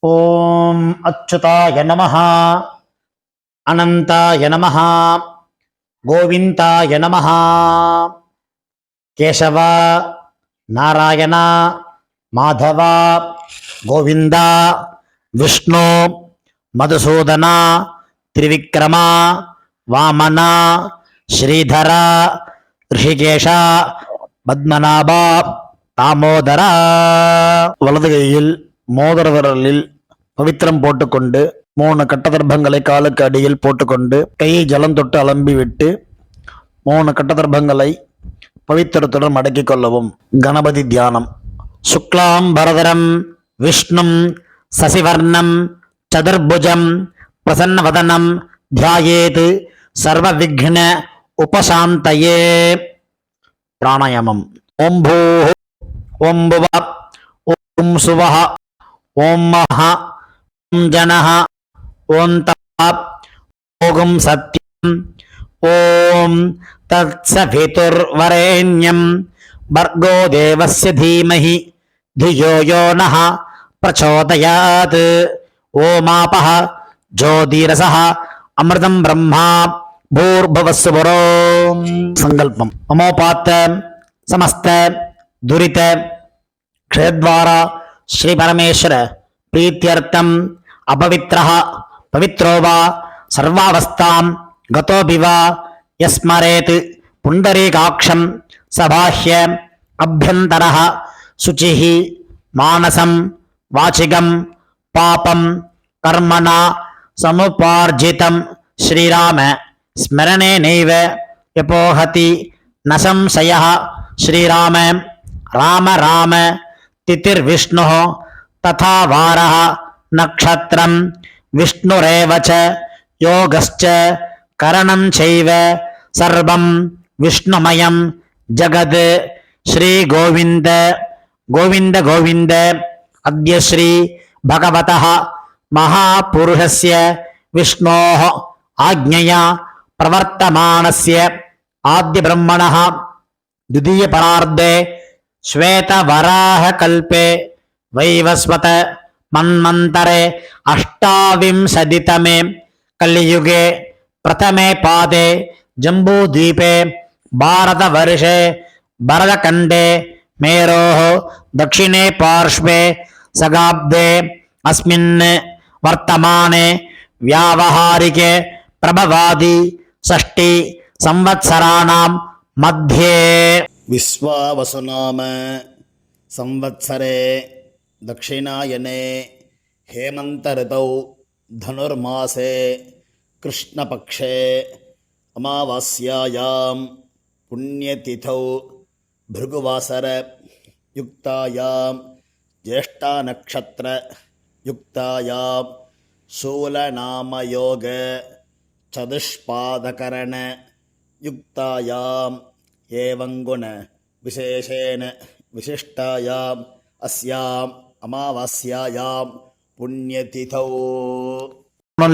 ஓம் அச்சுதாய நமஹ, அனந்தாய நமஹ, கோவிந்தாய நமஹ. கேசவ, நாராயண, மாதவ, கோவிந்தா, விஷ்ணு, மதுசூதன, திரிவிக்ரம, வாமன, ஸ்ரீதர, ரிஷிகேஷ, பத்மநாப, தாமோதர. வலது கையில் மோதிர விரலில் பவித்திரம் போட்டுக்கொண்டு 3 கட்டதர்பங்களை காலுக்கு அடியில் போட்டுக்கொண்டு கையை ஜலம் தொட்டு அலம்பி விட்டு 3 கட்டதர்பங்களை பவித்திரத்துடன் மடக்கிக் கொள்ளவும். கணபதி தியானம். சுக்லாம் பரதரம் விஷ்ணும் சசிவர்ணம் சதுர்புஜம் பிரசன்னவதனம் தியாயேத் சர்வ விக்ன உபசாந்தயே. பிராணாயாமம். ஓம் பூ ஓம் புவ ஓம் சுவஹ ஓம் மஹ ஓம் ஜனஹ ஓம் தப ஓம் சத்யம் ஓம் தத்சவிதுர்வரேண்யம் பர்கோ தேவஸ்ய தீமஹி धियो यो नः प्रचोदयात्. ओमापः ज्योतिरसः अमृतं ब्रह्मा भूर्भुवस्सुवरो. संकल्पम. ममोपात्त समस्त दुरित क्षयद्वारा श्री परमेश्वर प्रीत्यर्थम अपवित्रः पवित्रो वा सर्वावस्थां गतोऽपि वा यस्मरेत् पुण्डरीकाक्षं सबाह्य अभ्यन्तरः शुचिः मानसं वाचिकं पापं कर्मणा समुपार्जितं श्रीराम स्मरणेनैव यपोहति न संशयः. श्रीराम राम राम तिथिर्विष्णुः तथा वारः नक्षत्रं विष्णुरेव च योगश्च करणं चैव सर्वं विष्णुमयं जगत्. श्री गोविंद गोविंद गोविंद. अद्य श्री भगवतः महापुरुषस्य विष्णोः आज्ञया प्रवर्तमानस्य आद्य ब्रह्मणः द्वितीय परार्धे श्वेतवराहकल्पे वैवस्वत मन्वन्तरे अष्टाविंशतितमे कलियुगे प्रथमे पादे जम्बूद्वीपे भारतवर्षे भरतखण्डे मेरोः दक्षिणे पार्श्वे सगाब्दे अस्मिन् वर्तमाने व्यावहारिके प्रभवादि षष्टि संवत्सराणां मध्ये विश्वावसुनाम संवत्सरे दक्षिणायने हेमन्तऋतौ धनुर्मासे कृष्णपक्षे अमावास्यायां पुण्यतिथौ भृगुवासर युक्तायां ज्येष्ठानक्षत्र युक्तायां शूलनामयोग चतुष्पादकरण युक्तायाम् एवंगुण विशेषेण विशिष्टायाम् अस्याम् अमावास्यायां पुण्यतिथौ.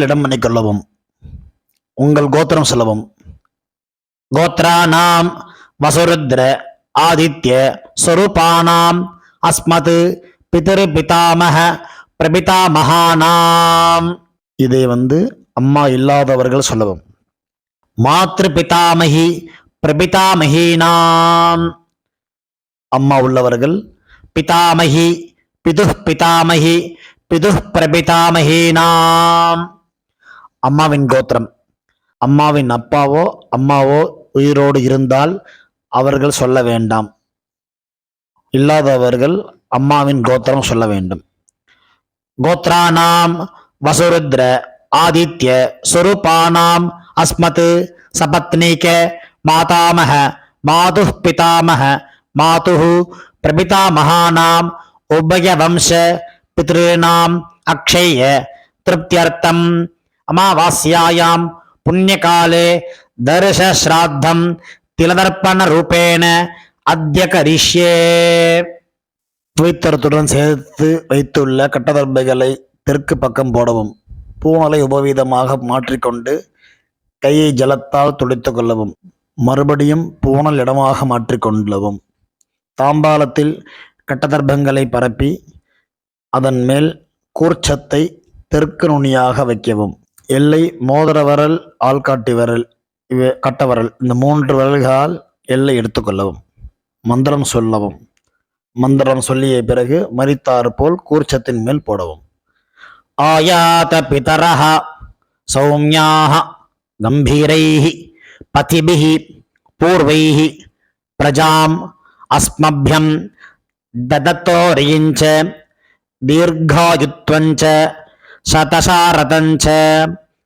இடம் பண்ணிக்கொள்ளவும். உங்கள் கோத்திரம் சொல்லவும். கோத்ரானாம் வசுருத்ர ஆதித்ய ஸ்வரூபானாம் அஸ்மத் பிதர்பிதாமஹ பிரபிதாமஹானாம். இதை அம்மா இல்லாதவர்கள் சொல்லவும். மாத்ரு பிதாமகி பிரபிதாமஹீனாம். அம்மா உள்ளவர்கள் பிதாமகி பிதுஹ் பிதாமகி பிதுஹ் பிரபிதாமஹீனாம். அம்மாவின் கோத்திரம். அம்மாவின் அப்பாவோ அம்மாவோ உயிரோடு இருந்தால் அவர்கள் சொல்ல வேண்டாம். இல்லாதவர்கள் அம்மாவின் கோத்திரம் சொல்ல வேண்டும். கோத்ரானாம் வசுருத்ர ஆதித்ய ஸ்வரூபானாம் அஸ்மத் சபத்னீக மாதாமஹ மாதுஹ் பிதாமஹ மாதுஹு பிரபிதாமஹானாம் உபயவம்ச பித்ருணாம் அக்ஷய திருப்தியர்த்தம் அமாவாஸ்யாயாம் புண்ணியகாலே தர்ஷ ஸ்ராத்தம் திலதர்ப்பண ரூபேண அத்ய கரிஷ்யே. பவித்திரத்துடன் சேர்த்து வைத்துள்ள கட்டதர்பைகளை தெற்கு பக்கம் போடவும். பூமலை உபவீதமாக மாற்றிக்கொண்டு கையை ஜலத்தால் துடைத்து கொள்ளவும். மறுபடியும் பூணல் இடமாக மாற்றிக்கொள்ளவும். தாம்பாலத்தில் கட்டதர்பங்களை பரப்பி அதன் மேல் கூர்ச்சத்தை தெற்கு நுனியாக வைக்கவும். எல்லை மோதிர விரல், ஆள்காட்டி விரல், கட்டவரல், இந்த 3 விரல்களால் எல்லை எடுத்துக்கொள்ளவும். மந்திரம் சொல்லவும். மந்திரம் சொல்லிய பிறகு மரித்தாறு போல் கூர்ச்சத்தின் மேல் போடவும். ஆயாத பிதரஹ சௌம்யாஹ கம்பீரைஹி பதிபிஹி பூர்வைஹி பிரஜாம் அஸ்மப்யம் ததத்தோரியஞ்ச தீர்காயுத்வஞ்ச சதசாரதஞ்ச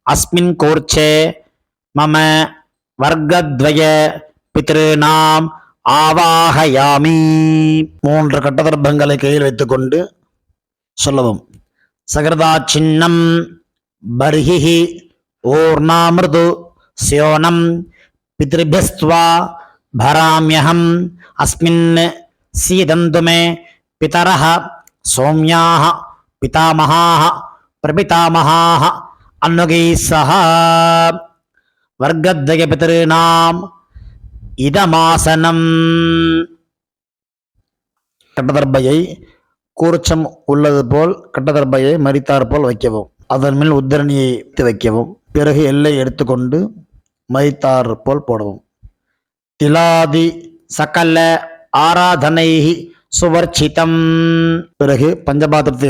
அஸ்மின் கூர்ச்சே மம வர்க்கத்வய பித்ருநாம் ஆவாஹயாமி. 3 கட்டதர்ப்பங்களை கையில் வைத்துக்கொண்டு சொல்லவும். சகிருதா சின்னம் பர்ஹிஹி ஊர்ணாமிருது ஸ்யோனம் பித்ருபிஸ்த்வா பராம்யஹம் அஸ்மின் சீதந்து மே பிதரஹ சௌம்யாஹ பிதாமஹாஹ பிரபிதாமஹாஹ அன்னுகைः சஹ வர்க்கத்வய பித்ருநாம் இதமாசனம். கட்டதர்பையை கூர்ச்சம் உள்ளது போல் கட்டதர்பையை மரித்தார் போல் வைக்கவும். அதன் மேல் உத்தரணியை வைக்கவும். பிறகு எல்லை எடுத்துக்கொண்டு மரித்தார் போல் போடவும். திலாதி சகல ஆராதனை சுவர்ச்சிதம். பிறகு பஞ்சபாத்திரத்தை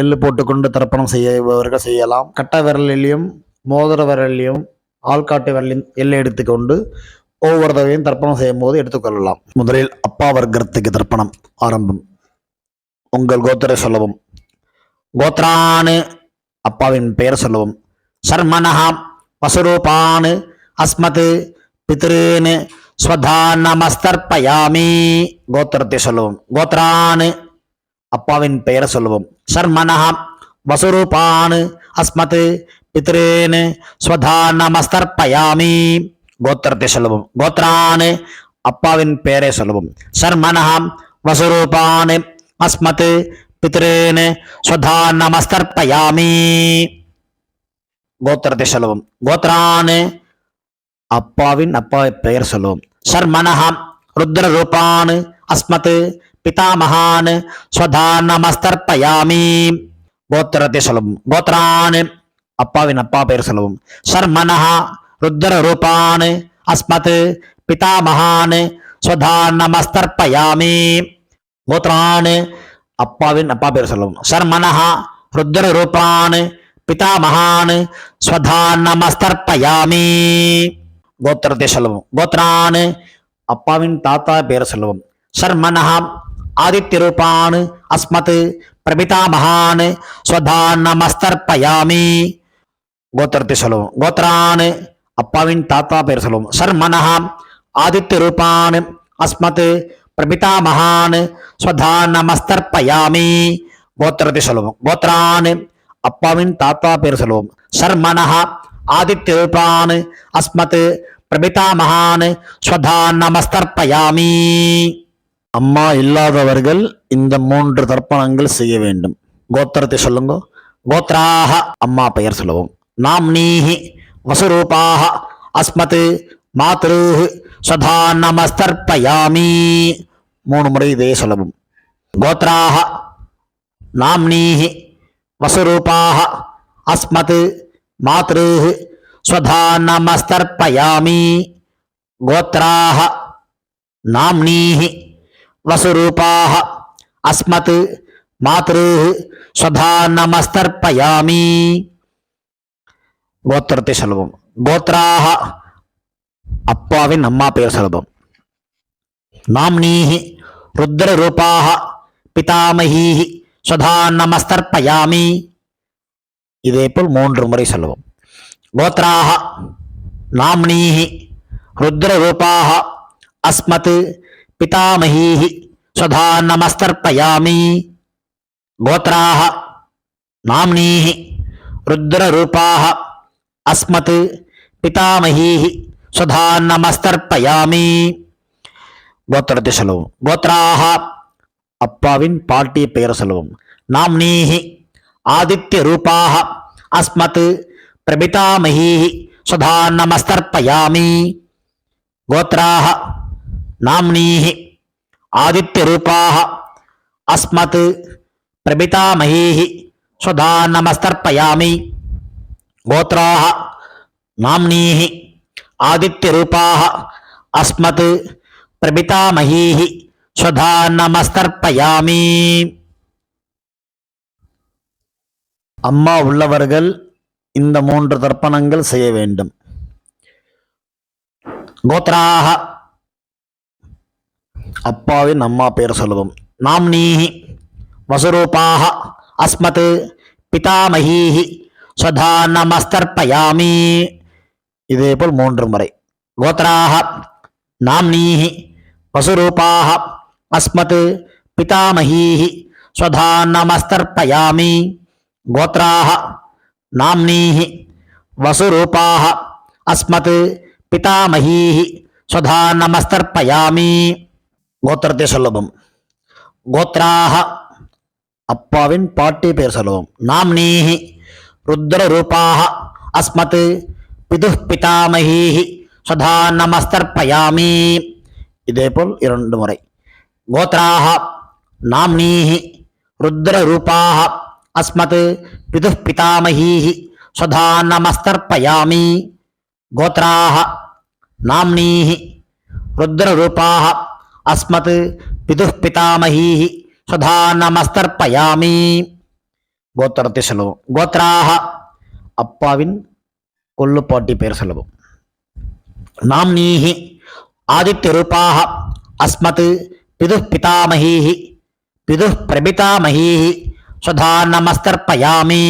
எள்ளு போட்டுக்கொண்டு தர்ப்பணம் செய்யவர்கள் செய்யலாம். கட்ட விரலிலையும் மோதிர விரலிலையும் ஆள்காட்டு விரலையும் எல்லை எடுத்துக்கொண்டு ஒவ்வொரு தடவையும் தர்ப்பணம் செய்யும் போது எடுத்துக்கொள்ளலாம். முதலில் அப்பா வர்க்கத்துக்கு தர்ப்பணம் ஆரம்பம். உங்கள் கோத்திரை சொல்லவும். கோத்ரானு அப்பாவின் பெயர் சொல்லவும். சர்மனஹா வசுரூபானு அஸ்மத் பித்ருன்னு ஸ்வதா நமஸ்தர்ப்பயாமி. கோத்திரத்தை சொல்லவும். கோத்ரானு அப்பாவின் பெயர் சொல்லவும். சர்மனஹா வசுரூபானு அஸ்மத் பித்ருன்னு ஸ்வதா நமஸ்தர்ப்பயாமி. கோத்திரத்தை சொல்லவும். கோத்ரானு அப்பாவின் பெயரை சொல்லவும். சர்மனஹா வசுரூபானு அஸ்மத் பித்ருன்னு ஸ்வதா நமஸ்தர்ப்பயாமி. கோத்திரத்தை சொல்லவும். கோத்ரானு அப்பாவின் பெயர் சொல்லவும். சர்மனஹா ருத்ர ரூபான் அஸ்மத் பிதாமகான் ஸ்வதா நமஸ்தர்ப்பயாமி. கோத்திரத்தை சொல்லவும். கோத்ரான் அப்பாவின் பெயர் சொல்லவும். சர்மனஹா ருத்ர ரூபான் அஸ்மத் பிதாமகான் ஸ்வதா நமஸ்தர்ப்பயாமி. கோத்ரான் அப்பாவின் பேர் சொல்லவும். சர்மனஹா ருத்ர ரூபான் பிதாமகான் ஸ்வதா நமஸ்தர்ப்பயாமி. கோத்திரத்தை சொல்லவும். கோத்ரான் அப்பாவின் தாத்தா பேர் சொல்லவும். சர்மனஹா ஆதித்ய ரூபான் அஸ்மத் பிரபிதாமகான் ஸ்வதா நமஸ்தர்ப்பயாமி. கோத்திரத்தை சொல்லவும். கோத்ரான் அப்பாவின் தாத்தா பேர் சொல்லவும். சர்மனஹா ஆதித்ய ரூபான் அஸ்மத் பிரபிதாமகான் ஸ்வதா நமஸ்தர்ப்பயாமி. கோத்திரத்தை சொல்லவும். கோத்ரான் அப்பாவின் தாத்தா பேர் சொல்லவும். சர்மனஹா ஆதித்ய ரூபான் அஸ்மத் பிரபிதாமகான் ஸ்வதா நமஸ்தர்ப்பயாமி. அம்மா இல்லாதவர்கள் இந்த 3 தர்ப்பணங்கள் செய்ய வேண்டும். கோத்திரத்தை சொல்லுங்க. கோத்ராஹ அம்மா பெயர் சொல்லவும். நாம்னீஹி வசுரூபாஹ அஸ்மத் மாத்ருஹ் ஸ்வதா நமஸ்தர்ப்பயாமி. 3 முறை இதே சொல்லவும். கோத்ராஹ நாம்னீஹி வசுரூபாஹ அஸ்மத் மாத்ருஹ் ஸ்வதா நமஸ்தர்ப்பயாமி. கோத்ராஹ நாம்னீஹி வசுரூபாஹ அஸ்மத் மாத்ருஹ் ஸ்வதா நமஸ்தர்ப்பயாமி. கோத்திரத்தை சொல்லுவோம். கோத்ராஹ அப்பாவின் பெயர் சொல்லுவோம். நாம்னீஹி ருத்ர ரூபாஹ பிதாமஹீஹி ஸ்வதா நமஸ்தர்ப்பயாமி. இதேபோல் 3 முறை சொல்லுவோம். கோத்ராஹ நாம்னீஹி ருத்ர ரூபாஹ அஸ்மத் பிதாமஹீஹி ஸ்வதா நமஸ்தர்ப்பயாமி. கோத்ராஹ நாம்னீஹி ருத்ர ரூபாஹ அஸ்மத் பிதாமஹீஹி ஸ்வதா நமஸ்தர்ப்பயாமி. கோத்திரத்தை சொல்லுவோம். கோத்ராஹ அப்பாவின் பாட்டிய பெயர் சொல்லுவோம். நாம்னீஹி ஆதித்ய ரூபாஹ அஸ்மத் பிரபிதாமஹீஹி ஸ்வதா நமஸ்தர்ப்பயாமி. கோத்ராஹ நாம்னீஹி ஆதித்ய ரூபாஹ அஸ்மத் பிரபிதாமஹீஹி स्वधा नमस्तर्पयामि गोत्राः नाम्नीः आदित्यरूपाः अस्मत् प्रपितामहीः स्वधा नमस्तर्पयामि அம்மா உள்ளவர்கள் இந்த 3 தர்ப்பணங்கள் செய்ய வேண்டும். கோத்ராக அப்பாவின் அம்மா பெயர் சொல்லுவோம். நாம்னீஹி வசுரூபாக அஸ்மத் பிதாமஹீஹி ஸ்வதா நமஸ்தர்ப்பயாமி. இதேபோல் 3 முறை. கோத்ராக நாம்னீஹி வசுரூபாக அஸ்மத் பிதாமஹீஹி ஸ்வதா நமஸ்தர்ப்பயாமி. गोत्राः नाम्नीः वसुरूपाः अस्मत् पितामहीः स्वधा नमस्तर्पयामि. கோத்திரத்தை சொல்லவும். கோத்ராः அப்பாவின் பாட்டி பெயர் சொல்லவும். நாம்னீஹி ருத்ரரூபாः அஸ்மத் பிதுः பிதாமஹீः स्वधा நமஸ்தர்ப்பயாமி. இதேபோல் 2 முறை. கோத்ராः நாம்னீஹி ருத்ரரூபாः अस्मत् पितुः पितामहीः स्वधा नमस्तर्पयामि. गोत्राः नाम्नीः रुद्ररूपाः अस्मत् पितुः पितामहीः स्वधा नमस्तर्पयामि. கோத்திரத்தை சொல்லுவோம். கோத்ராக அப்பாவின் கொல்லுப்பாட்டி பெயர் சொல்லுவோம். நாம்னீஹி ஆதித்யரூபாக அஸ்மத் பிதுः பிதாமஹீः பிதுः பிரபிதாமஹீः स्वधा नमस्तर्पयामि.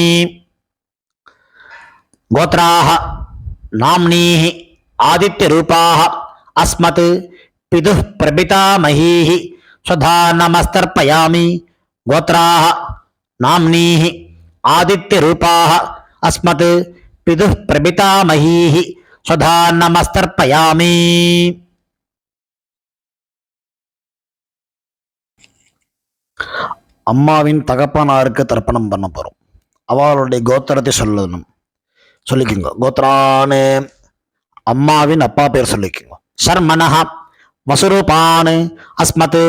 गोत्राः नाम्नीः आदित्यरूपाः अस्मत् पितुः प्रपितामहीः स्वधा नमस्तर्पयामि. गोत्राः नाम्नीः आदित्यरूपाः अस्मत् पितुः प्रपितामहीः स्वधा नमस्तर्पयामि. அம்மாவின் தகப்பனாருக்கு தர்ப்பணம் பண்ண போகிறோம். அவளுடைய கோத்திரத்தை சொல்லிக்கோங்க. கோத்ரானு அம்மாவின் அப்பா பேர் சொல்லிக்கோங்க. சர்மனஹ வசுரூபான் அஸ்மத்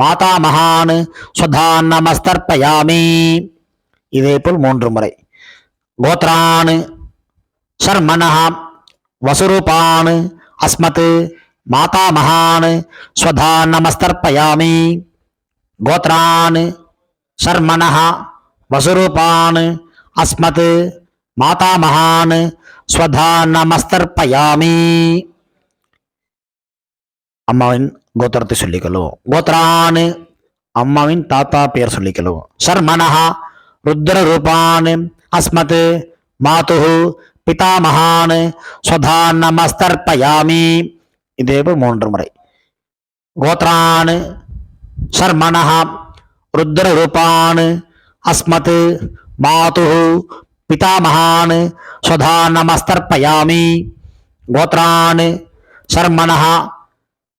மாதாமகான் ஸ்வதா நமஸ்தர்ப்பயாமி. இதேபோல் 3 முறை. கோத்ரான் சர்மனஹ வசுரூபான் அஸ்மத் மாதாமகான் ஸ்வதா நமஸ்தர்ப்பயாமி. गोत्रान् शर्मणः वसुरूपान् अस्मत् मातामहान् स्वधा நமஸ்தர்ப்பயாமி. அம்மாவின் கோத்திரத்தை சொல்லிக்கொள்வோம். கோத்ரான் அம்மாவின் தாத்தா பெயர் சொல்லிக்கொள்வோம். शर्मणः रुद्ररूपान् अस्मत् मातुः पितामहान् स्वधा நமஸ்தர்ப்பயாமி. இதேபோல் 3 முறை. கோத்ரான் शर्मणः रुद्ररूपान् अस्मत् मातुः पितामहान् स्वधा नमस्तर्पयामि. गोत्रान् शर्मणः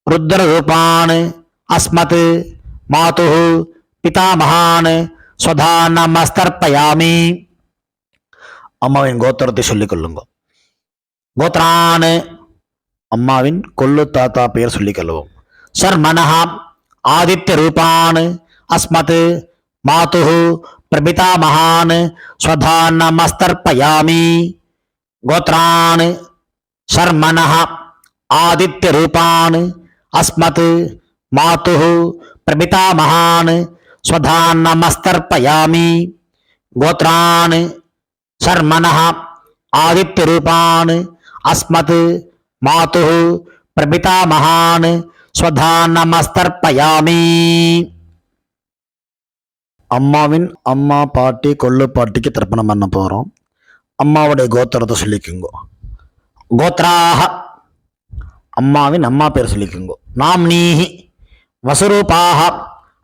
रुद्ररूपान् अस्मत् मातुः पितामहान् स्वधा நமஸ்தர்ப்பயாமி. அம்மாவின் கோத்திரத்தை சொல்லிக்கொள்ளுங்க. கோத்ரான் அம்மாவின் கொல்லு தாத்தா பெயர் சொல்லிக்கொள்வோம். शर्मणः आदित्यरूपान् अस्मत् मातुः प्रपितामहान् स्वधा नमस्तर्पयामि. गोत्रान् शर्मणः आदित्यरूपान् अस्मत् मातुः प्रपितामहान् स्वधा नमस्तर्पयामि. गोत्रान् शर्मणः आदित्यरूपान् अस्मत् मातुः प्रपितामहान् स्वधा நமஸ்தர்ப்பயாமி. அம்மாவின் அம்மா பாட்டி கொள்ளு பாட்டிக்கு தர்ப்பணம் பண்ண போகிறோம். அம்மாவுடைய கோத்திரத்தை சொல்லிக்குங்கோ. கோத்ராக அம்மாவின் அம்மா பேர் சொல்லிக்குங்கோ. நாம்னீஹி வசுரூபாக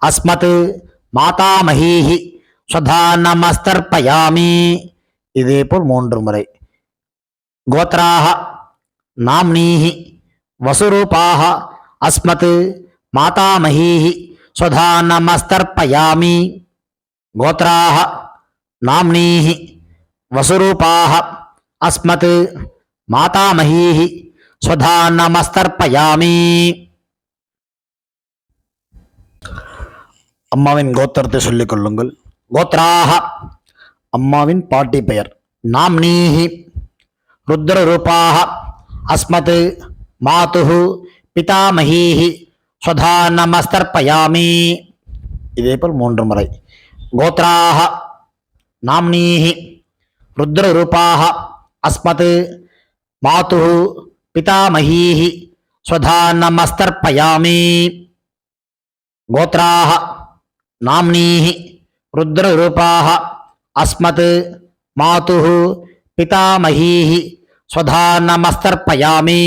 அஸ்மத் மாதாமஹீஹி ஸ்வதா நமஸ்தர்ப்பயாமி. இதேபோல் 3 முறை. கோத்ராக நாம்னீஹி வசுரூபாக अस्मत् मातामहीः स्वधा नमस्तर्पयामि. गोत्राः नाम्नीः वसुरूपाः अस्मत् मातामहीः स्वधा நமஸ்தர்ப்பயாமி. அம்மாவின் கோத்திரத்தை சொல்லிக் கொள்ளுங்கள். கோத்ராக அம்மாவின் பாட்டி பெயர். நாம்னீஹி ருத்ரரூபாः அஸ்மத் மாதுः பிதாமகீஹி ஸ்வதா நமஸ்தர்ப்பயாமி. இதேபோல் 3 முறை. கோத்ராः நாம்னீஹி ருத்ரரூபாः அஸ்மத் மாதுः பிதாமகீஹி ஸ்வதா நமஸ்தர்ப்பயாமி. கோத்ராः நாம்னீஹி ருத்ரரூபாः அஸ்மத் மாதுः பிதாமகீஹி ஸ்வதா நமஸ்தர்ப்பயாமி.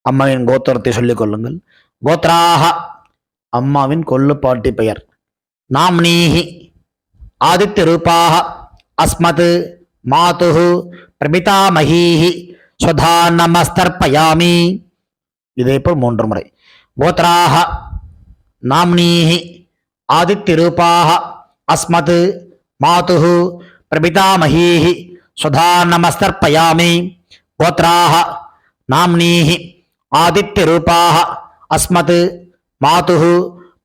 அம்மாவின் கோத்திரத்தை சொல்லிக் கொள்ளுங்கள். கோத்ராஹ அம்மாவின் கொள்ளுப்பாட்டி பெயர். நாம்னீஹி ஆதித்ய ரூபாஹ அஸ்மத் மாதுஹு பிரபிதாமகீஹி ஸ்வதா நமஸ்தர்ப்பயாமி. இதேபோல் 3 முறை. கோத்ராஹ நாம்னீஹி ஆதித்ய ரூபாஹ அஸ்மத் மாதுஹு பிரபிதாமகீஹி ஸ்வதா நமஸ்தர்ப்பயாமி. கோத்ராஹ நாம்னீஹி ஆதித்ய ரூபாஹ அஸ்மத் மாதுஹு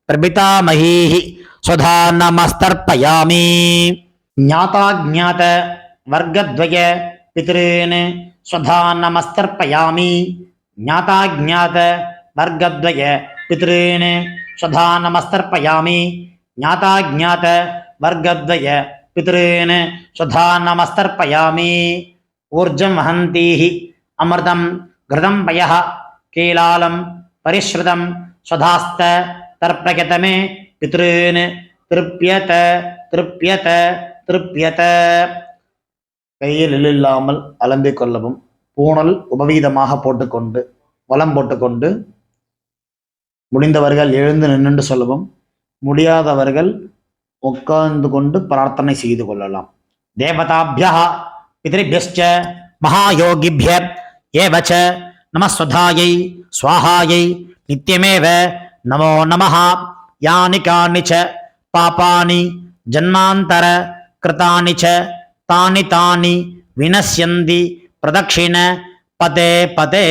பிரபிதாமகீஹி ஸ்வதா நமஸ்தர்ப்பயாமி. ஞாதாஜ்ஞாத வர்க்கத்வய பித்ருன் ஸ்வதா நமஸ்தர்ப்பயாமி. ஞாதாஜ்ஞாத வர்க்கத்வய பித்ருன் ஸ்வதா நமஸ்தர்ப்பயாமி. ஞாதாஜ்ஞாத வர்க்கத்வய பித்ருன் ஸ்வதா நமஸ்தர்ப்பயாமி. ஊர்ஜம் வஹந்தீஹி அமிர்தம் கிருதம் பயः கீலாலம் பரிஸ்ருதம் ஸ்வதாஸ்த தர்ப்பயதமே பித்ருன் திருப்யத திருப்யத திருப்யத. கையில் இல்லாமல் அலம்பிக் கொள்ளவும். பூணல் உபவீதமாக போட்டுக்கொண்டு வலம் போட்டுக்கொண்டு முடிந்தவர்கள் எழுந்து நின்று சொல்லவும். முடியாதவர்கள் உட்கார்ந்து கொண்டு பிரார்த்தனை செய்து கொள்ளலாம். தேவதாபியः பித்ருபியஸ்ச மகாயோகிபிய ஏவச்ச நமஸ்வதாயை ஸ்வாஹாயை நித்யமேவ நமோ நமஹ. யானி கானி ச பாபானி ஜன்மாந்தர கிருதானி ச தானி தானி வினஸ்யந்தி பிரதக்ஷிண பதே பதே.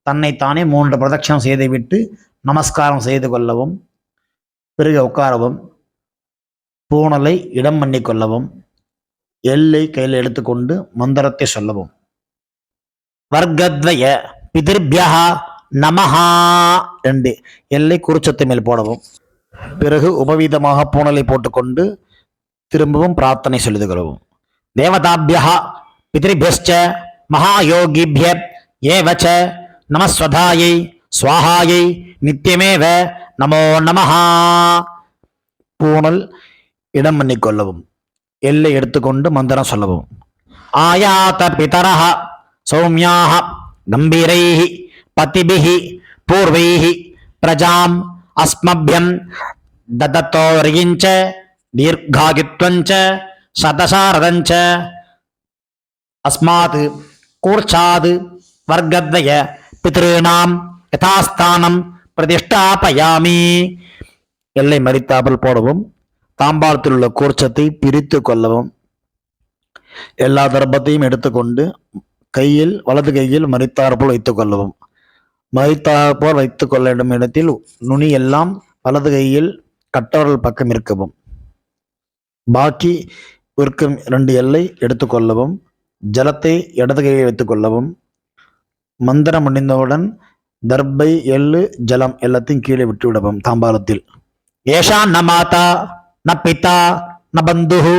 தன்னைத்தானே 3 பிரதட்சணம் செய்துவிட்டு நமஸ்காரம் செய்து கொள்ளவும். பிறகு உட்காரவும். பூணலை இடம் பண்ணி கொள்ளவும். எல்லை கையில் எடுத்துக்கொண்டு மந்திரத்தை சொல்லவும். வர்க்கத்வய பிதிர்பியஹ நமஹா 2 எல்லை குறிச்சத்து மேல் போடவும். பிறகு உபவீதமாக பூணலை போட்டுக்கொண்டு திரும்பவும் பிரார்த்தனை சொல்லிக் கொள்ளவும். தேவதாபியஹ பித்ருபியஸ்ச மகாயோகிபிய ஏவச்ச நமஸ்வதாயை ஸ்வாஹாயை நித்யமேவ நமோ நமஹா. பூணல் இடம் பண்ணிக்கொள்ளவும். எல்லை எடுத்துக்கொண்டு மந்திரம் சொல்லவும். ஆயாத பிதரஹ சௌமியாஹ கம்பீரைஹி பதிபிஹி பூர்வைஹி பிரஜாம் அஸ்மப்யம் ததத்தோரியஞ்ச தீர்காயுத்வஞ்ச சதசாரதஞ்ச அஸ்மாத் கூர்ச்சாத் வர்க்கத்வய பித்ருணாம் யதாஸ்தானம் பிரதிஷ்டாபயாமி. எல்லை மறித்தாமல் போடவும். தாம்பாளத்தில் உள்ள கூர்ச்சத்தை பிரித்து கொள்ளவும். எல்லா தர்ப்பத்தையும் எடுத்துக்கொண்டு கையில் வலது கையில் மறித்தாற்போல் வைத்துக் கொள்ளவும். மறித்தாற்போல் வைத்துக் கொள்ள வேண்டும் இடத்தில் நுனி எல்லாம் வலது கையில் கட்டவர்கள் பக்கம் இருக்கவும். பாக்கி இருக்கும் 2 எல்லை எடுத்துக்கொள்ளவும். ஜலத்தை இடது கையை வைத்துக் கொள்ளவும். மந்திரம் முடிந்தவுடன் தர்பை எள்ளு ஜலம் எல்லாத்தையும் கீழே விட்டு விடவும். தாம்பாளத்தில் ஏஷா ந மாதா ந பிதா ந பந்துஹு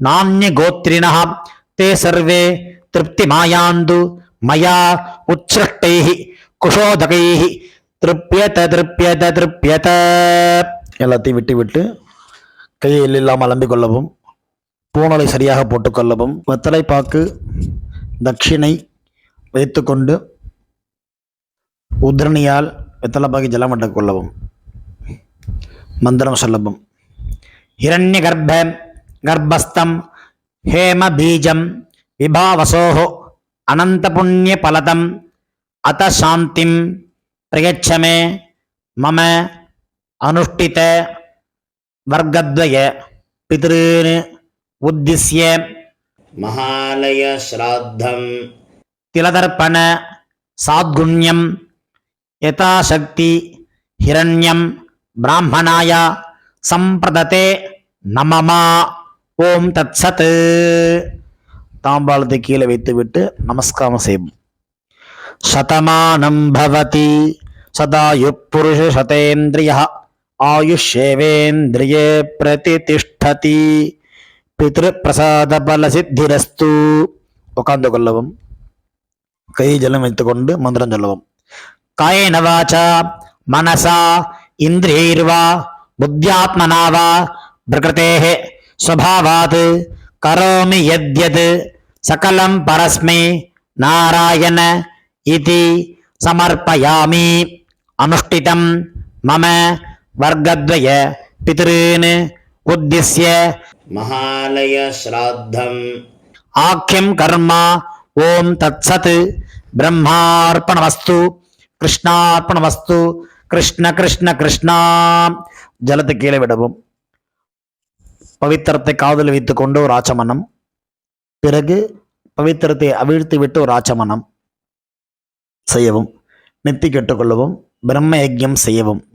நான்ய கோத்ரிணः தே சர்வே திருப்தி மாயாந்து மயா உச்ச்ருஷ்டைஹி குஷோதகைஹி திருப்யத திருப்யத திருப்யத. எல்லாத்தையும் விட்டு விட்டு கையில் இல்லாமல் அலம்பிக் கொள்ளவும். பூணலை சரியாக போட்டுக்கொள்ளவும். வெத்தலை பாக்கு தட்சிணை வைத்துக்கொண்டு உத்ரணியால் வெத்தலை பாக்கி ஜலம் விட்டுக் கொள்ளவும். மந்திரம் சொல்லவும். ஹிரண்ய கர்ப்ப கர்ப்பஸ்தம் ஹேம பீஜம் விபாவசோஹோ அனந்த புண்ணிய பலதம் அத சாந்திம் பிரயச்சமே மம அனுஷ்டித வர்க்கத்வய பித்ருன் உத்திஸ்ய மகாலய ஸ்ராத்தம் திலதர்ப்பண சாத்குண்யம் யதாசக்தி ஹிரண்யம் பிராமணாய சம்பிரததே நமமா ஓம் தத் சத். தாம்பாளத்தை கீழே வைத்துவிட்டு நமஸ்காரம் செய்வோம். சதமானம் பவதி சதாயு புருஷ சதேந்திரிய ஆயுஷேவேந்திரியே பிரதிதிஷ்டதி பித்ரு பிரசாத பல சித்திரஸ்து. உட்கார்ந்து கொள்ளவும். கை ஜலம் வைத்துக்கொண்டு மந்திரம் சொல்லவும். காயேன வாசா மனசா இந்திரியைர்வா புத்தியாத்மனா வா பிரகிருதேஹ ஸ்வபாவாத் கரோமி யத்யத் சகலம் பரஸ்மை நாராயண இதி சமர்ப்பயாமி. அனுஷ்டிதம் மம வர்க்கத்வய பித்ருன் உத்திஸ்ய மகாலய ஸ்ராத்தம் ஆக்கியம் கர்மா. ஓம் தத் சத். பிரம்மார்ப்பணமஸ்து. கிருஷ்ணார்ப்பணமஸ்து. கிருஷ்ண கிருஷ்ண கிருஷ்ணா. ஜலத்தை கீழே விடவும். பவித்திரத்தை காதில் வைத்துக் கொண்டு ஒரு ஆச்சமனம். பிறகு பவித்திரத்தை அவிழ்த்து விட்டு ஒரு ஆச்சமனம் செய்யவும். நெத்தி கெட்டுக்கொள்ளவும். பிரம்ம யஜ்யம் செய்யவும்.